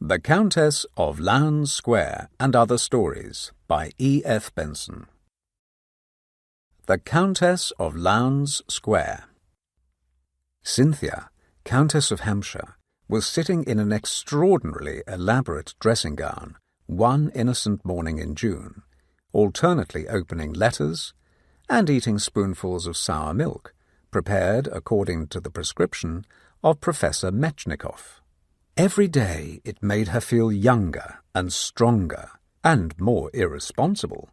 The Countess of Lowndes Square and Other Stories by E. F. Benson. The Countess of Lowndes Square. Cynthia, Countess of Hampshire, was sitting in an extraordinarily elaborate dressing gown one innocent morning in June, alternately opening letters and eating spoonfuls of sour milk, prepared according to the prescription of Professor Metchnikoff. Every day it made her feel younger and stronger and more irresponsible,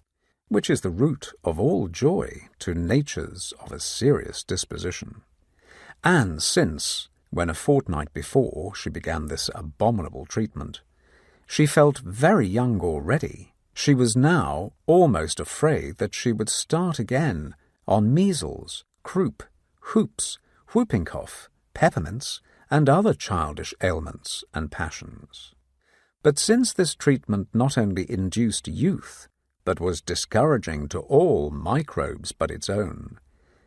which is the root of all joy to natures of a serious disposition. And since, when a fortnight before she began this abominable treatment, she felt very young already, she was now almost afraid that she would start again on measles, croup, hoops, whooping cough, peppermints, and other childish ailments and passions. But since this treatment not only induced youth, but was discouraging to all microbes but its own,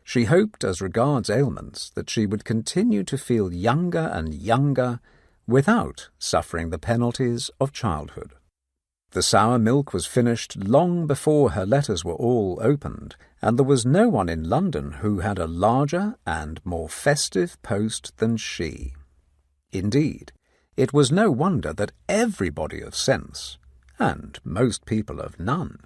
she hoped as regards ailments that she would continue to feel younger and younger without suffering the penalties of childhood. The sour milk was finished long before her letters were all opened, and there was no one in London who had a larger and more festive post than she. Indeed, it was no wonder that everybody of sense, and most people of none,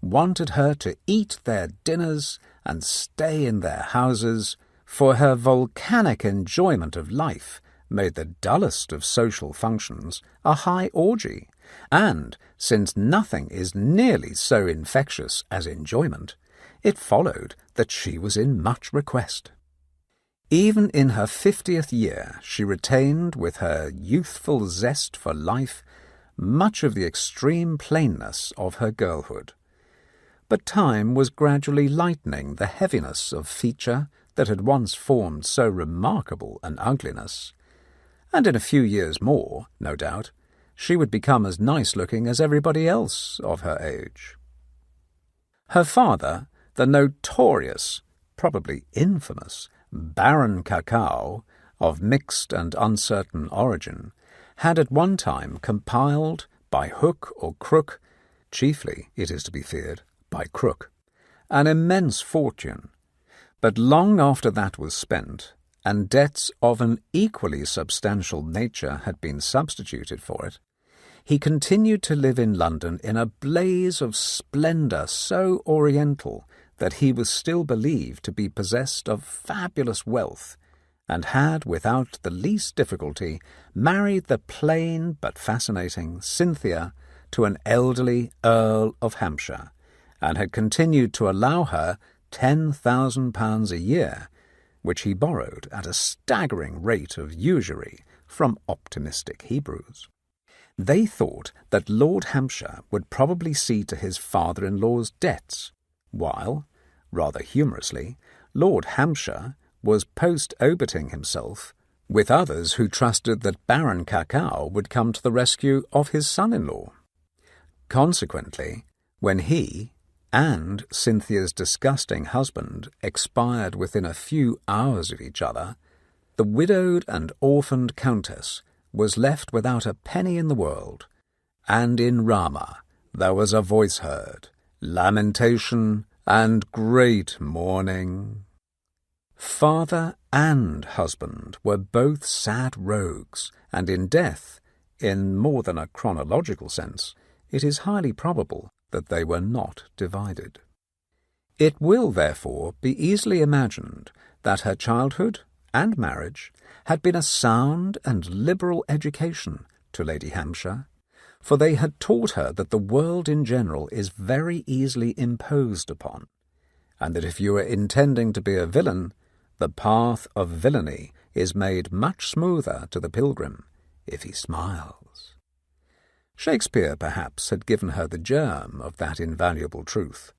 wanted her to eat their dinners and stay in their houses, for her volcanic enjoyment of life made the dullest of social functions a high orgy, and since nothing is nearly so infectious as enjoyment, it followed that she was in much request. Even in her 50th year she retained, with her youthful zest for life, much of the extreme plainness of her girlhood. But time was gradually lightening the heaviness of feature that had once formed so remarkable an ugliness, and in a few years more, no doubt, she would become as nice-looking as everybody else of her age. Her father, the notorious, probably infamous, Baron Cacao, of mixed and uncertain origin, had at one time compiled, by hook or crook, chiefly, it is to be feared, by crook, an immense fortune, but long after that was spent, and debts of an equally substantial nature had been substituted for it, he continued to live in London in a blaze of splendour so oriental that he was still believed to be possessed of fabulous wealth, and had, without the least difficulty, married the plain but fascinating Cynthia to an elderly Earl of Hampshire, and had continued to allow her £10,000 a year, which he borrowed at a staggering rate of usury from optimistic Hebrews. They thought that Lord Hampshire would probably see to his father-in-law's debts, while, rather humorously, Lord Hampshire was post-obiting himself with others who trusted that Baron Cacao would come to the rescue of his son-in-law. Consequently, when he and Cynthia's disgusting husband expired within a few hours of each other, the widowed and orphaned countess was left without a penny in the world, and in Rama there was a voice heard, lamentation and great mourning. Father and husband were both sad rogues, and in death, in more than a chronological sense, it is highly probable that they were not divided. It will, therefore, be easily imagined that her childhood and marriage had been a sound and liberal education to Lady Hampshire, for they had taught her that the world in general is very easily imposed upon, and that if you are intending to be a villain, the path of villainy is made much smoother to the pilgrim if he smiles. Shakespeare, perhaps, had given her the germ of that invaluable truth,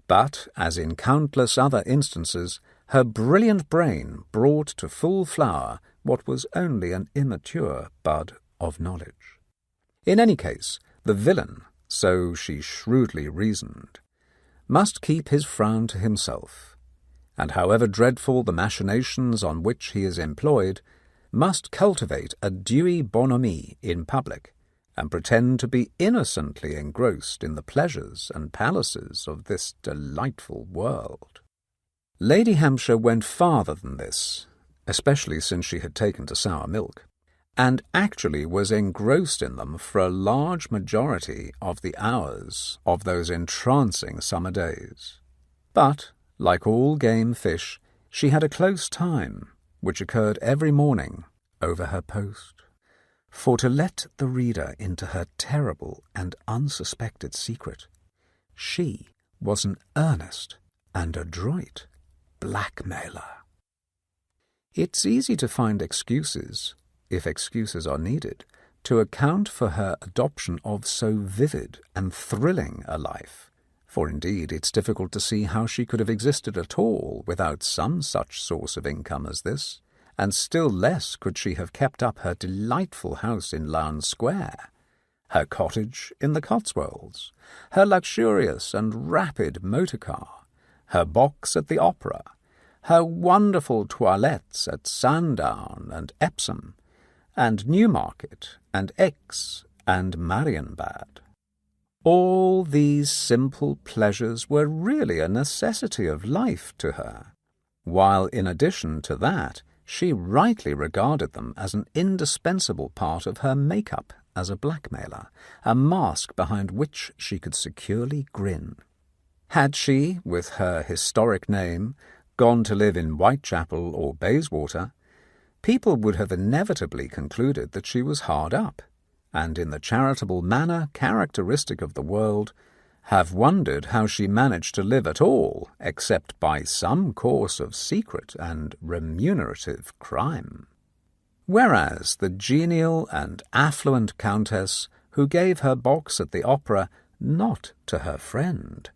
but, as in countless other instances, her brilliant brain brought to full flower what was only an immature bud of knowledge. In any case, the villain, so she shrewdly reasoned, must keep his frown to himself, and however dreadful the machinations on which he is employed, must cultivate a dewy bonhomie in public, and pretend to be innocently engrossed in the pleasures and palaces of this delightful world. Lady Hampshire went farther than this, especially since she had taken to sour milk, and actually was engrossed in them for a large majority of the hours of those entrancing summer days. But, like all game fish, she had a close time, which occurred every morning, over her post. For to let the reader into her terrible and unsuspected secret, she was an earnest and adroit blackmailer. It's easy to find excuses, if excuses are needed, to account for her adoption of so vivid and thrilling a life, for indeed it's difficult to see how she could have existed at all without some such source of income as this, and still less could she have kept up her delightful house in Lowndes Square, her cottage in the Cotswolds, her luxurious and rapid motor car, her box at the opera, her wonderful toilettes at Sandown and Epsom, and Newmarket and Aix and Marienbad. All these simple pleasures were really a necessity of life to her, while in addition to that she rightly regarded them as an indispensable part of her make-up as a blackmailer, a mask behind which she could securely grin. Had she, with her historic name, gone to live in Whitechapel or Bayswater, people would have inevitably concluded that she was hard up, and in the charitable manner characteristic of the world, have wondered how she managed to live at all except by some course of secret and remunerative crime. Whereas the genial and affluent countess who gave her box at the opera not to her friend,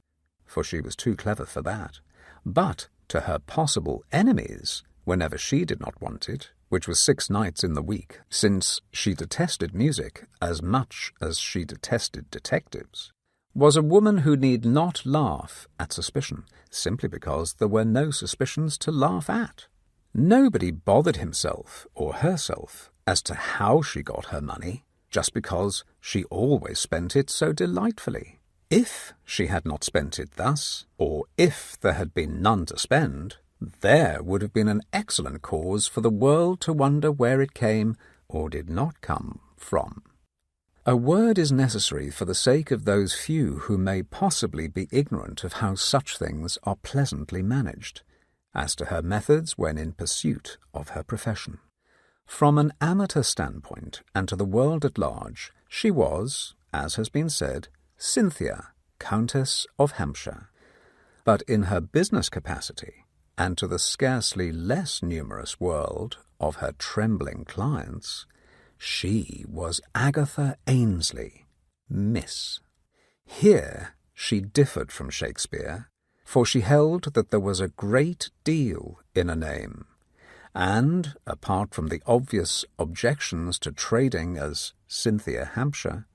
for she was too clever for that, but to her possible enemies whenever she did not want it, which was 6 nights in the week, since she detested music as much as she detested detectives, was a woman who need not laugh at suspicion, simply because there were no suspicions to laugh at. Nobody bothered himself or herself as to how she got her money, just because she always spent it so delightfully. If she had not spent it thus, or if there had been none to spend, there would have been an excellent cause for the world to wonder where it came or did not come from. A word is necessary for the sake of those few who may possibly be ignorant of how such things are pleasantly managed, as to her methods when in pursuit of her profession. From an amateur standpoint, and to the world at large, she was, as has been said, Cynthia, Countess of Hampshire. But in her business capacity, and to the scarcely less numerous world of her trembling clients, she was Agatha Annesley, Miss. Here she differed from Shakespeare, for she held that there was a great deal in a name, and, apart from the obvious objections to trading as Cynthia Hampshire,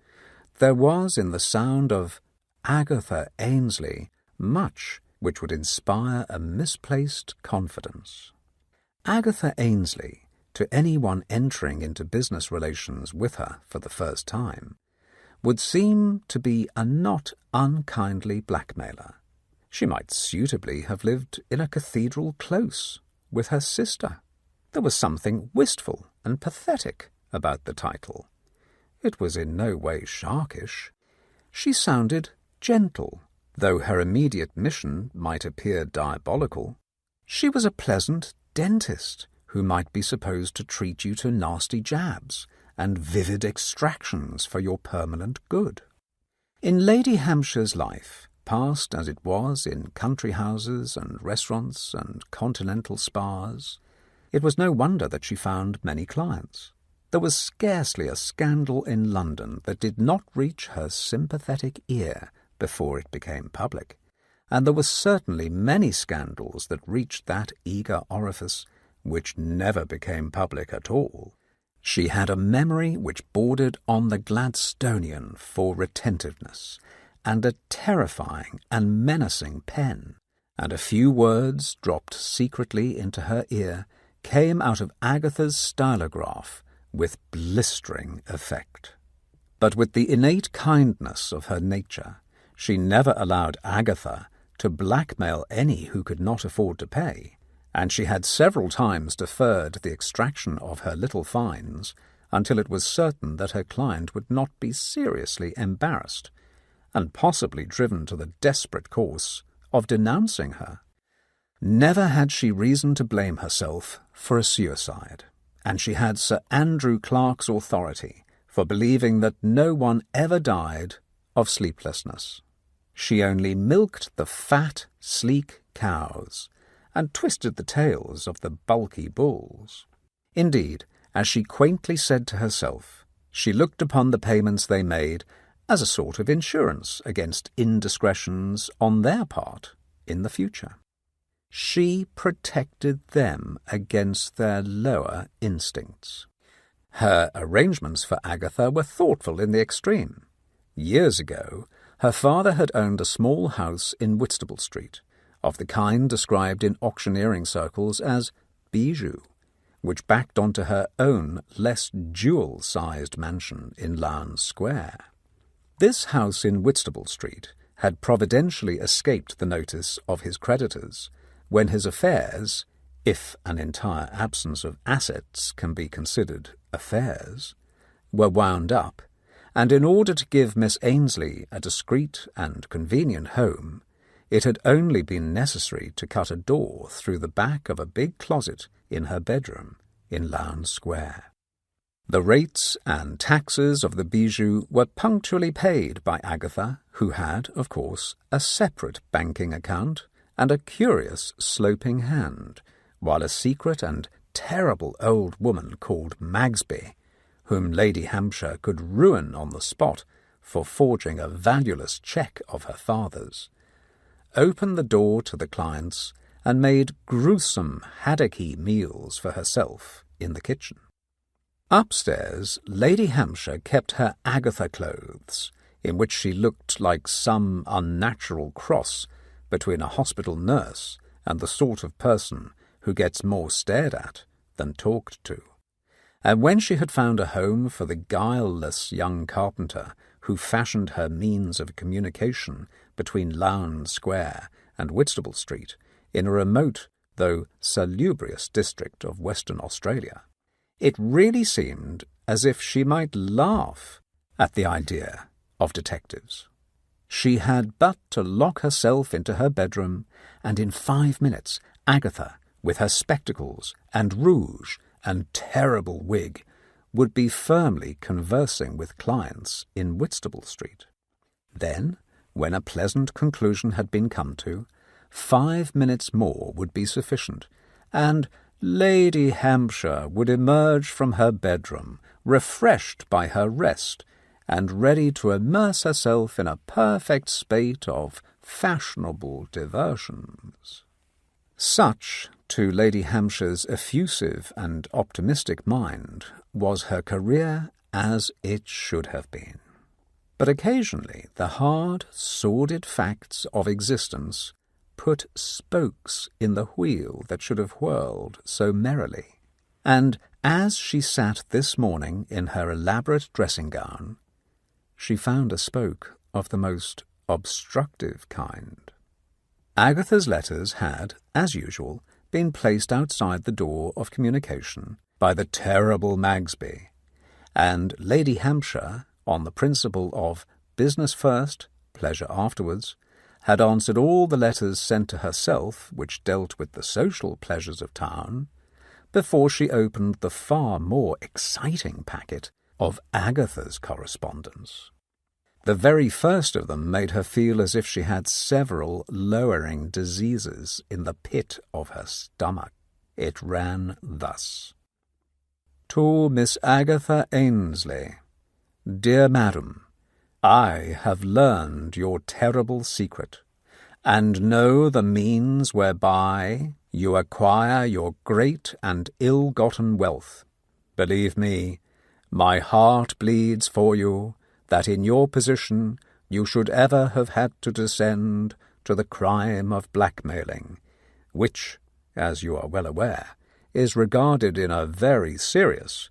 there was in the sound of Agatha Annesley much which would inspire a misplaced confidence. Agatha Annesley, to anyone entering into business relations with her for the first time, would seem to be a not unkindly blackmailer. She might suitably have lived in a cathedral close with her sister. There was something wistful and pathetic about the title. It was in no way sharkish. She sounded gentle, though her immediate mission might appear diabolical. She was a pleasant dentist who might be supposed to treat you to nasty jabs and vivid extractions for your permanent good. In Lady Hampshire's life, passed as it was in country houses and restaurants and continental spas, it was no wonder that she found many clients. There was scarcely a scandal in London that did not reach her sympathetic ear before it became public, and there were certainly many scandals that reached that eager orifice which never became public at all. She had a memory which bordered on the Gladstonian for retentiveness, and a terrifying and menacing pen, and a few words dropped secretly into her ear came out of Agatha's stylograph with blistering effect. But with the innate kindness of her nature, she never allowed Agatha to blackmail any who could not afford to pay, and she had several times deferred the extraction of her little fines until it was certain that her client would not be seriously embarrassed, and possibly driven to the desperate course of denouncing her. Never had she reason to blame herself for a suicide, and she had Sir Andrew Clarke's authority for believing that no one ever died of sleeplessness. She only milked the fat, sleek cows and twisted the tails of the bulky bulls. Indeed, as she quaintly said to herself, she looked upon the payments they made as a sort of insurance against indiscretions on their part in the future. She protected them against their lower instincts. Her arrangements for Agatha were thoughtful in the extreme. Years ago, her father had owned a small house in Whitstable Street, of the kind described in auctioneering circles as bijou, which backed onto her own less jewel-sized mansion in Lowndes Square. This house in Whitstable Street had providentially escaped the notice of his creditors when his affairs, if an entire absence of assets can be considered affairs, were wound up, and in order to give Miss Annesley a discreet and convenient home, it had only been necessary to cut a door through the back of a big closet in her bedroom in Lowndes Square. The rates and taxes of the bijou were punctually paid by Agatha, who had, of course, a separate banking account and a curious sloping hand, while a secret and terrible old woman called Magsby, whom Lady Hampshire could ruin on the spot for forging a valueless cheque of her father's, opened the door to the clients and made gruesome haddocky meals for herself in the kitchen. Upstairs, Lady Hampshire kept her Agatha clothes, in which she looked like some unnatural cross between a hospital nurse and the sort of person who gets more stared at than talked to. And when she had found a home for the guileless young carpenter who fashioned her means of communication between Lowndes Square and Whitstable Street in a remote though salubrious district of Western Australia, it really seemed as if she might laugh at the idea of detectives. She had but to lock herself into her bedroom, and in 5 minutes Agatha, with her spectacles and rouge and terrible wig, would be firmly conversing with clients in Whitstable Street. Then, when a pleasant conclusion had been come to, 5 minutes more would be sufficient, and Lady Hampshire would emerge from her bedroom, refreshed by her rest, and ready to immerse herself in a perfect spate of fashionable diversions. Such, to Lady Hampshire's effusive and optimistic mind, was her career as it should have been. But occasionally the hard, sordid facts of existence put spokes in the wheel that should have whirled so merrily, and as she sat this morning in her elaborate dressing-gown, she found a spoke of the most obstructive kind. Agatha's letters had, as usual, been placed outside the door of communication by the terrible Magsby, and Lady Hampshire, on the principle of business first, pleasure afterwards, had answered all the letters sent to herself which dealt with the social pleasures of town, before she opened the far more exciting packet of Agatha's correspondence. The very first of them made her feel as if she had several lowering diseases in the pit of her stomach. It ran thus: To Miss Agatha Annesley. Dear Madam, I have learned your terrible secret, and know the means whereby you acquire your great and ill-gotten wealth. Believe me, my heart bleeds for you, that in your position you should ever have had to descend to the crime of blackmailing, which, as you are well aware, is regarded in a very serious,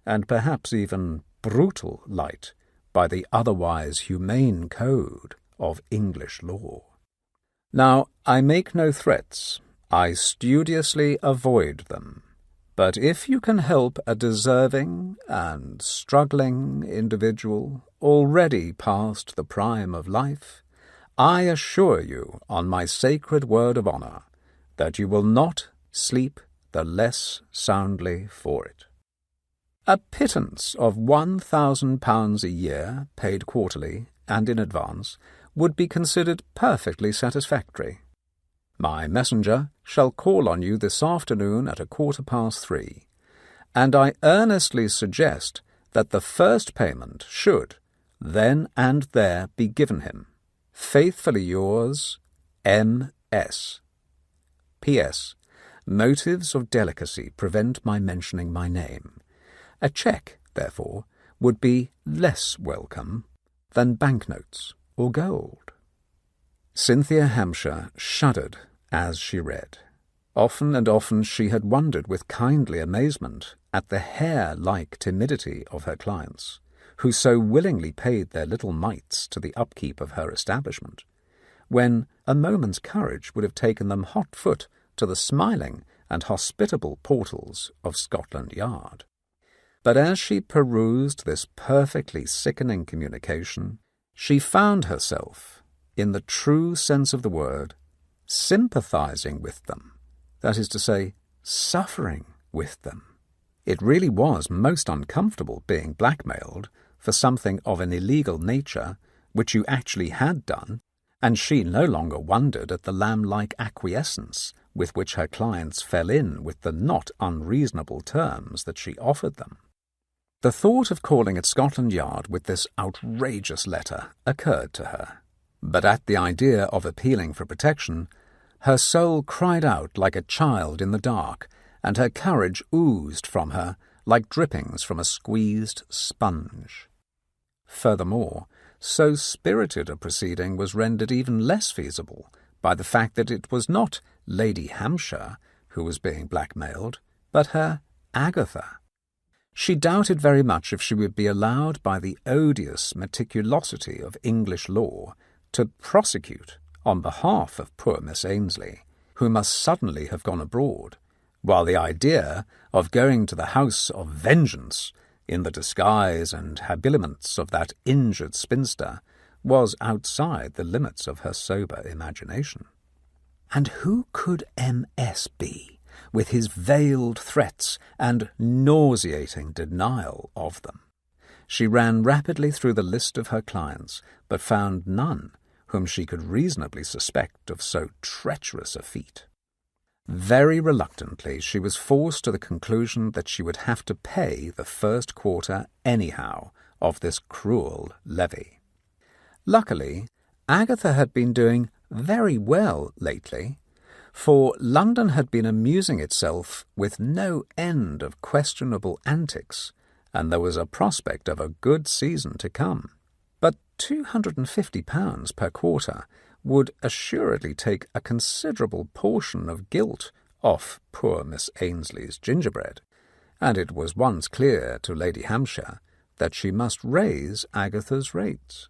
and perhaps even brutal light by the otherwise humane code of English law. Now, I make no threats, I studiously avoid them, but if you can help a deserving and struggling individual already past the prime of life, I assure you on my sacred word of honour that you will not sleep the less soundly for it. A pittance of £1,000 a year, paid quarterly and in advance, would be considered perfectly satisfactory. My messenger shall call on you this afternoon at 3:15, and I earnestly suggest that the first payment should, then and there, be given him. Faithfully yours, M.S. P.S. Motives of delicacy prevent my mentioning my name. A cheque, therefore, would be less welcome than banknotes or gold. Cynthia Hampshire shuddered as she read. Often and often she had wondered with kindly amazement at the hare-like timidity of her clients, who so willingly paid their little mites to the upkeep of her establishment, when a moment's courage would have taken them hot foot to the smiling and hospitable portals of Scotland Yard. But as she perused this perfectly sickening communication, she found herself, in the true sense of the word, sympathizing with them, that is to say, suffering with them. It really was most uncomfortable being blackmailed for something of an illegal nature which you actually had done, and she no longer wondered at the lamb-like acquiescence with which her clients fell in with the not unreasonable terms that she offered them. The thought of calling at Scotland Yard with this outrageous letter occurred to her, but at the idea of appealing for protection, her soul cried out like a child in the dark, and her courage oozed from her like drippings from a squeezed sponge. Furthermore, so spirited a proceeding was rendered even less feasible by the fact that it was not Lady Hampshire who was being blackmailed, but her Agatha. She doubted very much if she would be allowed by the odious meticulosity of English law to prosecute on behalf of poor Miss Annesley, who must suddenly have gone abroad, while the idea of going to the house of vengeance in the disguise and habiliments of that injured spinster was outside the limits of her sober imagination. And who could M.S. be, with his veiled threats and nauseating denial of them? She ran rapidly through the list of her clients, but found none whom she could reasonably suspect of so treacherous a feat. Very reluctantly she was forced to the conclusion that she would have to pay the first quarter anyhow of this cruel levy. Luckily, Agatha had been doing very well lately, for London had been amusing itself with no end of questionable antics, and there was a prospect of a good season to come. But £250 per quarter would assuredly take a considerable portion of guilt off poor Miss Annesley's gingerbread, and it was once clear to Lady Hampshire that she must raise Agatha's rates.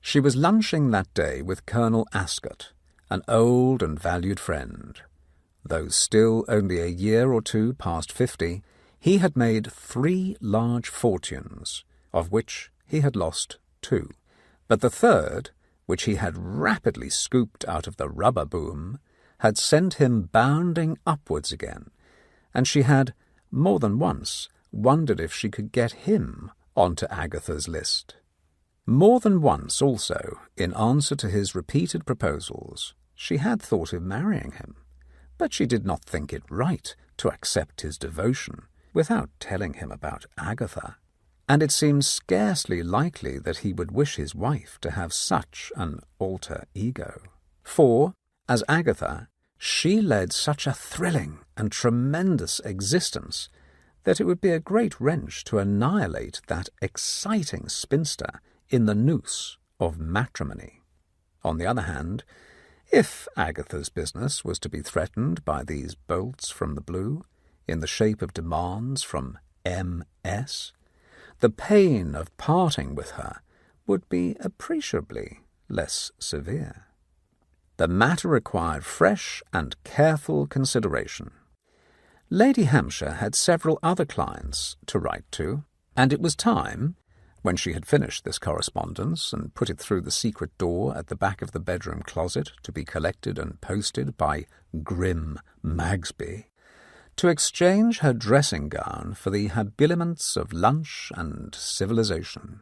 She was lunching that day with Colonel Ascot, an old and valued friend. Though still only a year or two past 50, he had made 3 large fortunes, of which he had lost 2. But the third, which he had rapidly scooped out of the rubber boom, had sent him bounding upwards again, and she had, more than once, wondered if she could get him onto Agatha's list. More than once, also, in answer to his repeated proposals, she had thought of marrying him, but she did not think it right to accept his devotion without telling him about Agatha, and it seemed scarcely likely that he would wish his wife to have such an alter ego. For, as Agatha, she led such a thrilling and tremendous existence that it would be a great wrench to annihilate that exciting spinster in the noose of matrimony. On the other hand, if Agatha's business was to be threatened by these bolts from the blue, in the shape of demands from M.S., the pain of parting with her would be appreciably less severe. The matter required fresh and careful consideration. Lady Hampshire had several other clients to write to, and it was time, when she had finished this correspondence and put it through the secret door at the back of the bedroom closet to be collected and posted by grim Magsby, to exchange her dressing-gown for the habiliments of lunch and civilization.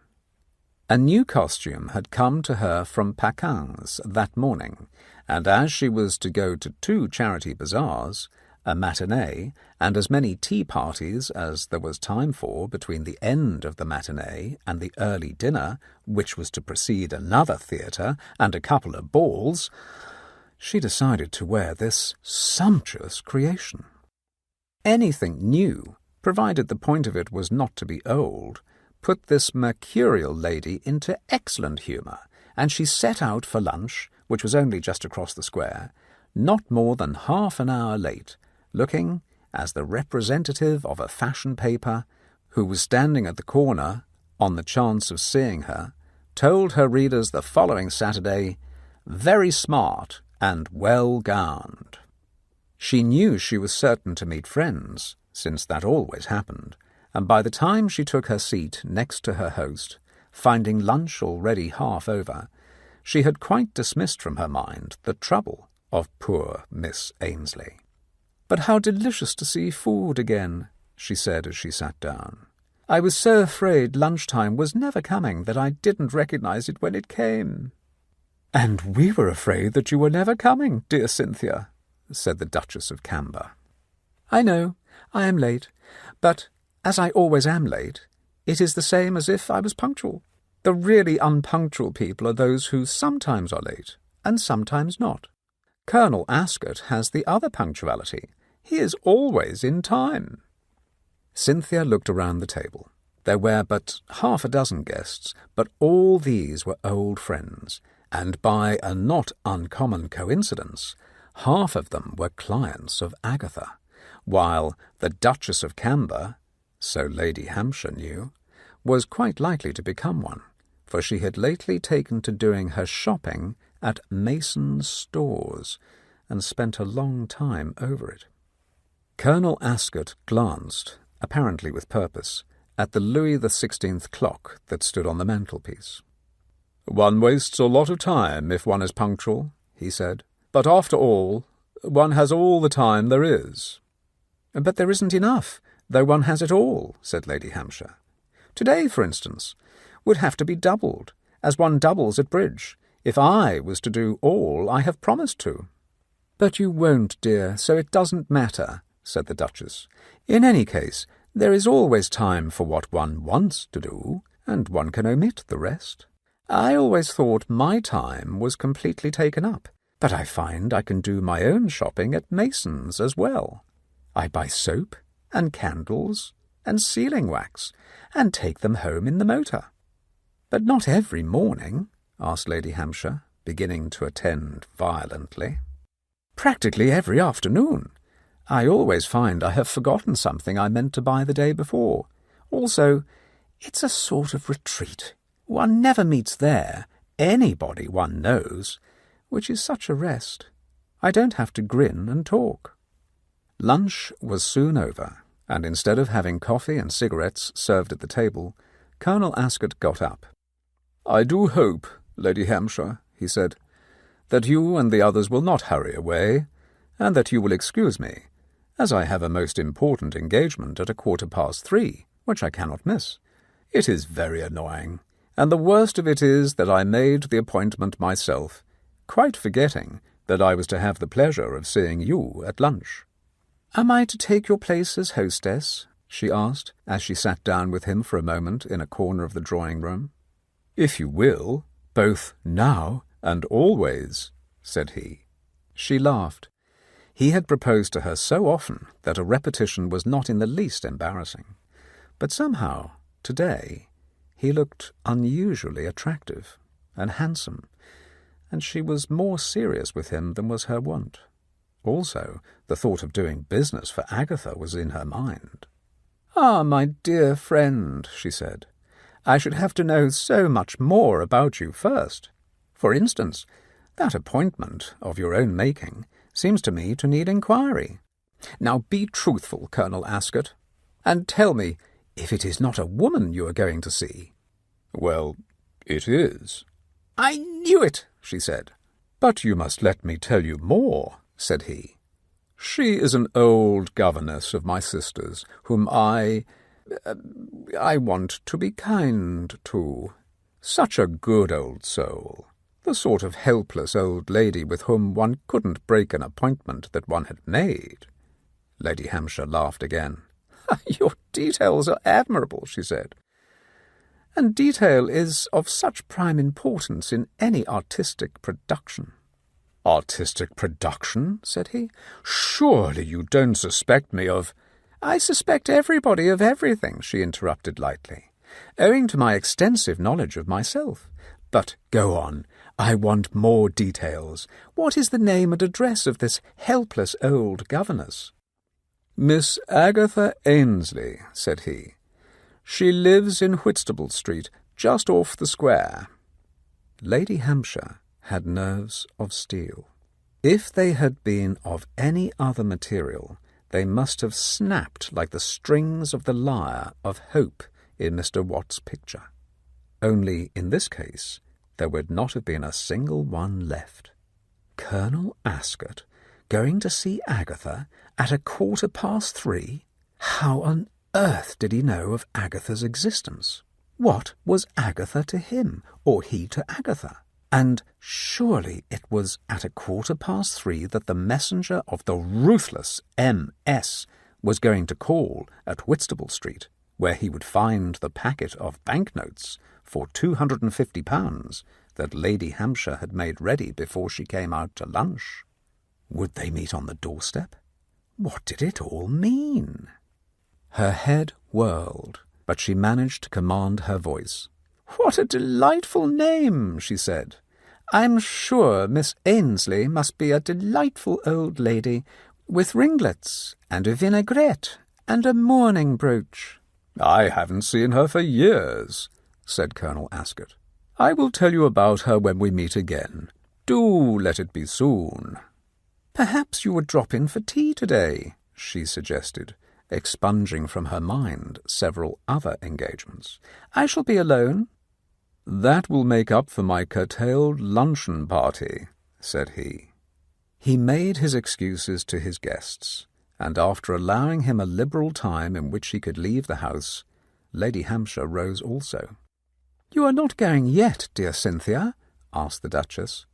A new costume had come to her from Paquin's that morning, and as she was to go to 2 charity bazaars, a matinee, and as many tea parties as there was time for between the end of the matinee and the early dinner, which was to precede another theatre and a couple of balls, she decided to wear this sumptuous creation. Anything new, provided the point of it was not to be old, put this mercurial lady into excellent humour, and she set out for lunch, which was only just across the square, not more than half an hour late, looking, as the representative of a fashion paper, who was standing at the corner on the chance of seeing her, told her readers the following Saturday, very smart and well gowned. She knew she was certain to meet friends, since that always happened, and by the time she took her seat next to her host, finding lunch already half over, she had quite dismissed from her mind the trouble of poor Miss Annesley. "But how delicious to see food again," she said as she sat down. "I was so afraid lunchtime was never coming that I didn't recognize it when it came." "And we were afraid that you were never coming, dear Cynthia," said the Duchess of Camber. "I know, I am late, but as I always am late, it is the same as if I was punctual. The really unpunctual people are those who sometimes are late and sometimes not. Colonel Ascot has the other punctuality. He is always in time." Cynthia looked around the table. There were but half a dozen guests, but all these were old friends, and by a not uncommon coincidence, half of them were clients of Agatha, while the Duchess of Camber, so Lady Hampshire knew, was quite likely to become one, for she had lately taken to doing her shopping at Mason's stores, and spent a long time over it. Colonel Ascot glanced, apparently with purpose, at the Louis XVI clock that stood on the mantelpiece. "One wastes a lot of time if one is punctual," he said. "But after all, one has all the time there is." "But there isn't enough, though one has it all," said Lady Hampshire. "Today, for instance, would have to be doubled, as one doubles at bridge, if I was to do all I have promised to." "But you won't, dear, so it doesn't matter," said the Duchess. "In any case, there is always time for what one wants to do, and one can omit the rest. I always thought my time was completely taken up, but I find I can do my own shopping at Mason's as well. I buy soap and candles and sealing wax, and take them home in the motor." "But not every morning?" asked Lady Hampshire, beginning to attend violently. "Practically every afternoon. I always find I have forgotten something I meant to buy the day before. Also, it's a sort of retreat. One never meets there anybody one knows, which is such a rest. I don't have to grin and talk." Lunch was soon over, and instead of having coffee and cigarettes served at the table, Colonel Ascot got up. "I do hope, Lady Hampshire," he said, "that you and the others will not hurry away, and that you will excuse me, as I have a most important engagement at 3:15, which I cannot miss. It is very annoying, and the worst of it is that I made the appointment myself, quite forgetting that I was to have the pleasure of seeing you at lunch." "Am I to take your place as hostess?" she asked, as she sat down with him for a moment in a corner of the drawing-room. "If you will, both now and always," said he. She laughed. He had proposed to her so often that a repetition was not in the least embarrassing. But somehow, today, he looked unusually attractive and handsome, and she was more serious with him than was her wont. Also, the thought of doing business for Agatha was in her mind. "Ah, my dear friend," she said, "I should have to know so much more about you first. For instance, that appointment of your own making seems to me to need inquiry. Now be truthful, Colonel Ascot, and tell me if it is not a woman you are going to see." "Well, it is." "I knew it," she said. "But you must let me tell you more," said he. "She is an old governess of my sister's, whom I want to be kind to. Such a good old soul. The sort of helpless old lady with whom one couldn't break an appointment that one had made." Lady Hampshire laughed again. "Your details are admirable," she said. "And detail is of such prime importance in any artistic production." "Artistic production?" said he. "Surely you don't suspect me of—" "I suspect everybody of everything," she interrupted lightly, "owing to my extensive knowledge of myself. But go on. I want more details. What is the name and address of this helpless old governess?" "Miss Agatha Annesley," said he. "She lives in Whitstable Street, just off the square." Lady Hampshire had nerves of steel. If they had been of any other material, they must have snapped like the strings of the lyre of hope in Mr. Watts's picture. Only in this case there would not have been a single one left. Colonel Ascot going to see Agatha at 3:15? How on earth did he know of Agatha's existence? What was Agatha to him, or he to Agatha? And surely it was at 3:15 that the messenger of the ruthless M.S. was going to call at Whitstable Street, where he would find the packet of banknotes for £250 that Lady Hampshire had made ready before she came out to lunch. Would they meet on the doorstep? What did it all mean? Her head whirled, but she managed to command her voice. "What a delightful name," she said. "I'm sure Miss Annesley must be a delightful old lady, with ringlets and a vinaigrette and a mourning brooch." "I haven't seen her for years," said Colonel Ascot. "I will tell you about her when we meet again. Do let it be soon." "Perhaps you would drop in for tea today," she suggested, expunging from her mind several other engagements. "I shall be alone." "That will make up for my curtailed luncheon party," said he. He made his excuses to his guests, and after allowing him a liberal time in which he could leave the house, Lady Hampshire rose also. "You are not going yet, dear Cynthia?" asked the Duchess.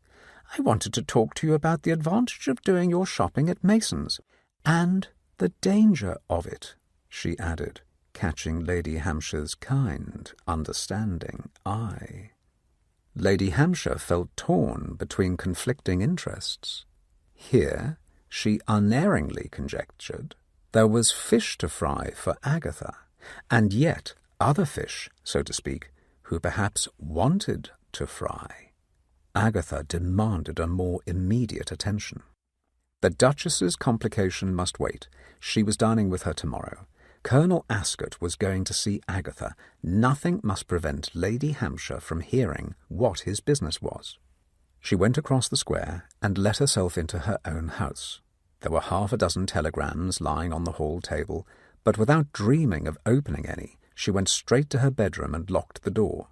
"I wanted to talk to you about the advantage of doing your shopping at Mason's, and the danger of it," she added, catching Lady Hampshire's kind, understanding eye. Lady Hampshire felt torn between conflicting interests. Here, she unerringly conjectured, there was fish to fry for Agatha, and yet other fish, so to speak, who perhaps wanted to fry. Agatha demanded a more immediate attention. The Duchess's complication must wait. She was dining with her tomorrow. Colonel Ascot was going to see Agatha. Nothing must prevent Lady Hampshire from hearing what his business was. She went across the square and let herself into her own house. There were 6 telegrams lying on the hall table, but without dreaming of opening any, she went straight to her bedroom and locked the door.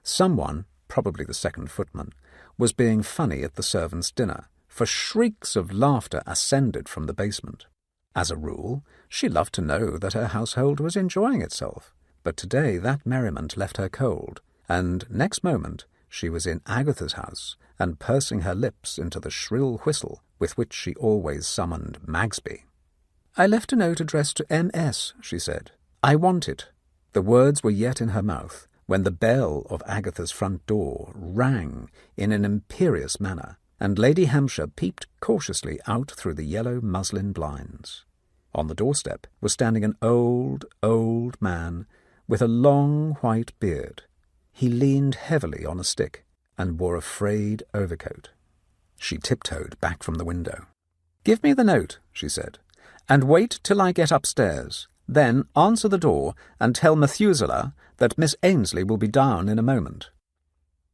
Someone, probably the second footman, was being funny at the servants' dinner, for shrieks of laughter ascended from the basement. As a rule, she loved to know that her household was enjoying itself, but today that merriment left her cold, and next moment she was in Agathas House and pursing her lips into the shrill whistle with which she always summoned Magsby. "I left a note addressed to M.S.," she said. "I want it." The words were yet in her mouth when the bell of Agatha's front door rang in an imperious manner, and Lady Hampshire peeped cautiously out through the yellow muslin blinds. On the doorstep was standing an old man with a long white beard. He leaned heavily on a stick and wore a frayed overcoat. She tiptoed back from the window. "Give me the note," she said, "and wait till I get upstairs. Then answer the door and tell Methuselah that Miss Annesley will be down in a moment."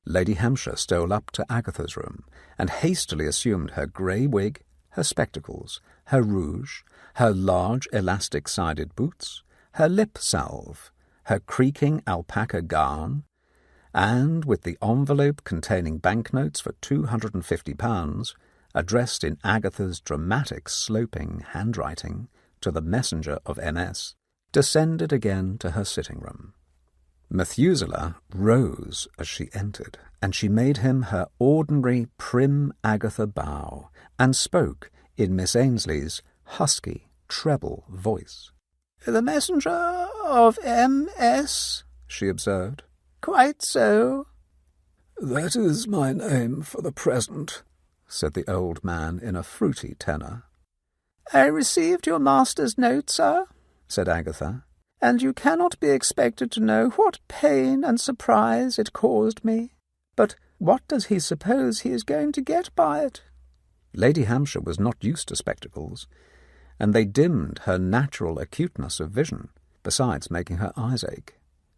Lady Hampshire stole up to Agatha's room and hastily assumed her grey wig, her spectacles, her rouge, her large elastic-sided boots, her lip salve, her creaking alpaca gown, and, with the envelope containing banknotes for £250, addressed in Agatha's dramatic sloping handwriting to the messenger of MS, descended again to her sitting-room. Methuselah rose as she entered, and she made him her ordinary prim Agatha bow, and spoke in Miss Ainsley's husky, treble voice. "The messenger of MS," she observed. "Quite so." "That is my name for the present," said the old man in a fruity tenor. "I received your master's note, sir," said Agatha, "and you cannot be expected to know what pain and surprise it caused me. But what does he suppose he is going to get by it?" Lady Hampshire was not used to spectacles, and they dimmed her natural acuteness of vision, besides making her eyes ache.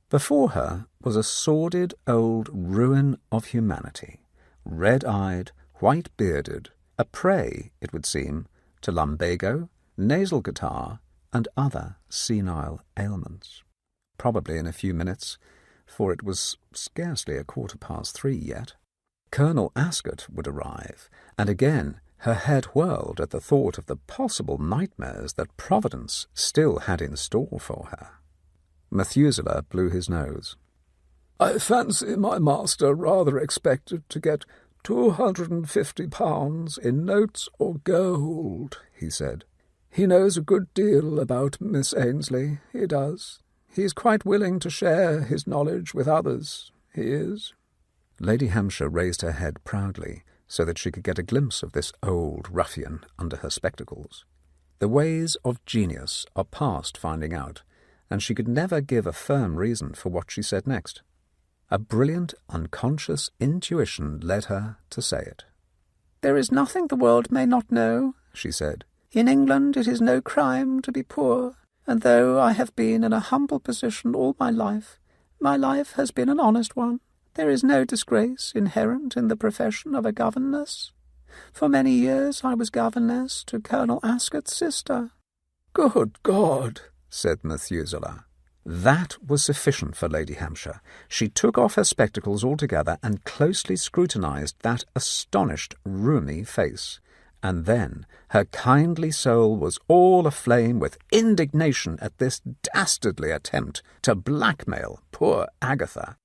Before her was a sordid old ruin of humanity, red-eyed, white-bearded, a prey, it would seem, to lumbago, nasal catarrh, and other senile ailments. Probably in a few minutes, for it was scarcely 3:15 yet, Colonel Ascot would arrive, and again her head whirled at the thought of the possible nightmares that Providence still had in store for her. Methuselah blew his nose. "I fancy my master rather expected to get £250 in notes or gold," he said. "He knows a good deal about Miss Annesley, he does. He's quite willing to share his knowledge with others, he is." Lady Hampshire raised her head proudly, so that she could get a glimpse of this old ruffian under her spectacles. The ways of genius are past finding out, and she could never give a firm reason for what she said next. A brilliant, unconscious intuition led her to say it. "There is nothing the world may not know," she said. "In England it is no crime to be poor, and though I have been in a humble position all my life has been an honest one. There is no disgrace inherent in the profession of a governess. For many years I was governess to Colonel Ascot's sister." "Good God!" said Methuselah. That was sufficient for Lady Hampshire. She took off her spectacles altogether and closely scrutinized that astonished, rheumy face. And then her kindly soul was all aflame with indignation at this dastardly attempt to blackmail poor Agatha.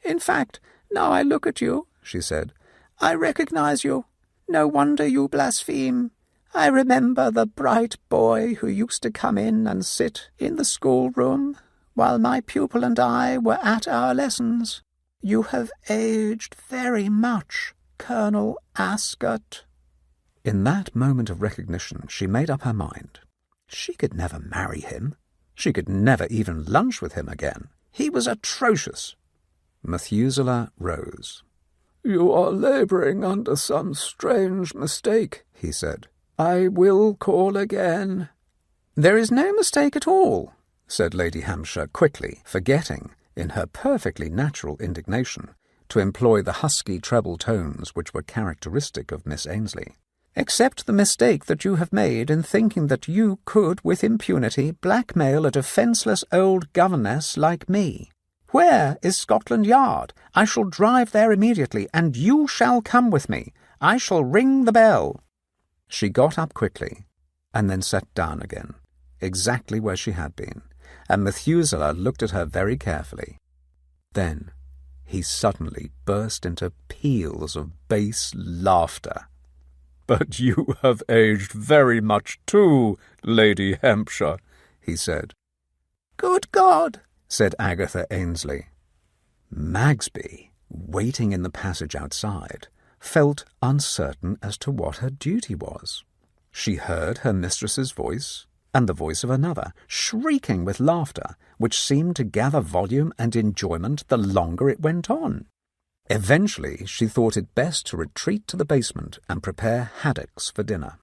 "In fact, now I look at you," she said, "I recognize you. No wonder you blaspheme. I remember the bright boy who used to come in and sit in the schoolroom while my pupil and I were at our lessons. You have aged very much, Colonel Ascot." In that moment of recognition she made up her mind. She could never marry him. She could never even lunch with him again. He was atrocious. Methuselah rose. "You are labouring under some strange mistake," he said. "I will call again." "There is no mistake at all," said Lady Hampshire quickly, forgetting, in her perfectly natural indignation, to employ the husky treble tones which were characteristic of Miss Annesley, "except the mistake that you have made in thinking that you could with impunity blackmail a defenceless old governess like me. Where is Scotland Yard? I shall drive there immediately, and you shall come with me. I shall ring the bell." She got up quickly, and then sat down again, exactly where she had been, and Methuselah looked at her very carefully. Then he suddenly burst into peals of bass laughter. "But you have aged very much too, Lady Hampshire," he said. "Good God!" said Agatha Annesley. Magsby, waiting in the passage outside, felt uncertain as to what her duty was. She heard her mistress's voice, and the voice of another, shrieking with laughter, which seemed to gather volume and enjoyment the longer it went on. Eventually she thought it best to retreat to the basement and prepare haddocks for dinner.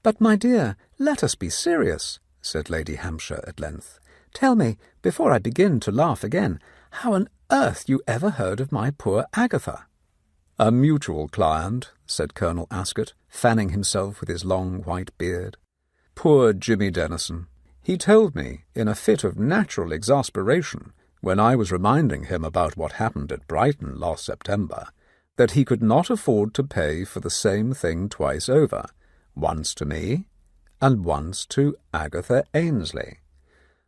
"But, my dear, let us be serious," said Lady Hampshire at length. "Tell me, before I begin to laugh again, how on earth you ever heard of my poor Agatha?" "A mutual client," said Colonel Ascot, fanning himself with his long white beard. "Poor Jimmy Dennison. He told me, in a fit of natural exasperation, when I was reminding him about what happened at Brighton last September, that he could not afford to pay for the same thing twice over, once to me and once to Agatha Annesley.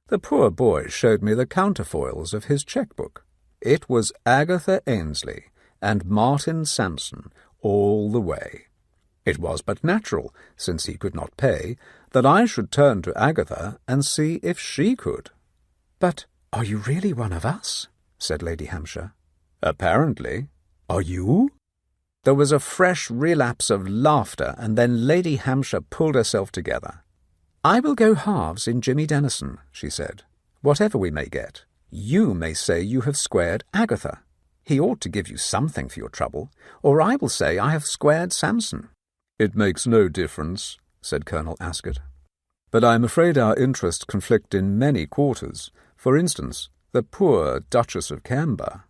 The poor boy showed me the counterfoils of his cheque-book. It was Agatha Annesley and Martin Sampson all the way. It was but natural, since he could not pay, that I should turn to Agatha and see if she could." "But are you really one of us?" said Lady Hampshire. "Apparently. Are you?" There was a fresh relapse of laughter, and then Lady Hampshire pulled herself together. "I will go halves in Jimmy Dennison," she said. "Whatever we may get, you may say you have squared Agatha. He ought to give you something for your trouble, or I will say I have squared Samson." "It makes no difference," said Colonel Ascot. "But I am afraid our interests conflict in many quarters. For instance, the poor Duchess of Camber."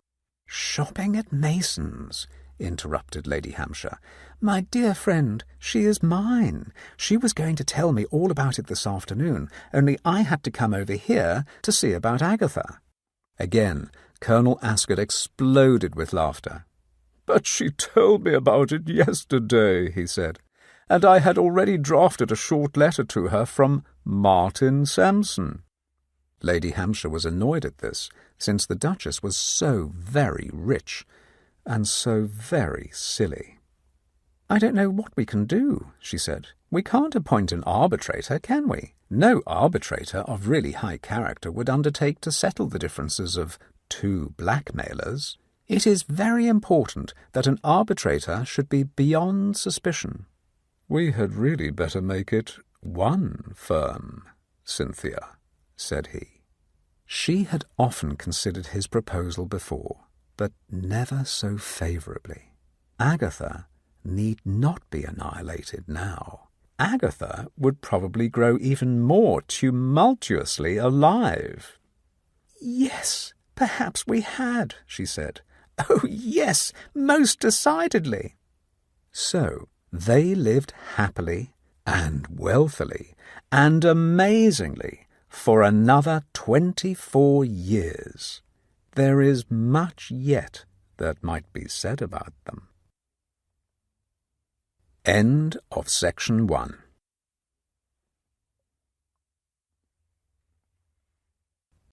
"Shopping at Mason's," interrupted Lady Hampshire. "My dear friend, she is mine. She was going to tell me all about it this afternoon, only I had to come over here to see about Agatha." Again Colonel Ascot exploded with laughter. "But she told me about it yesterday," he said, "and I had already drafted a short letter to her from Martin Sampson." Lady Hampshire was annoyed at this, since the Duchess was so very rich and so very silly. "I don't know what we can do," she said. "We can't appoint an arbitrator, can we? No arbitrator of really high character would undertake to settle the differences of two blackmailers. It is very important that an arbitrator should be beyond suspicion." "We had really better make it one firm, Cynthia," said he. She had often considered his proposal before, but never so favourably. Agatha need not be annihilated now. Agatha would probably grow even more tumultuously alive. "Yes, perhaps we had," she said. "Oh, yes, most decidedly." So they lived happily and wealthily and amazingly for another 24 years. There is much yet that might be said about them. End of section 1.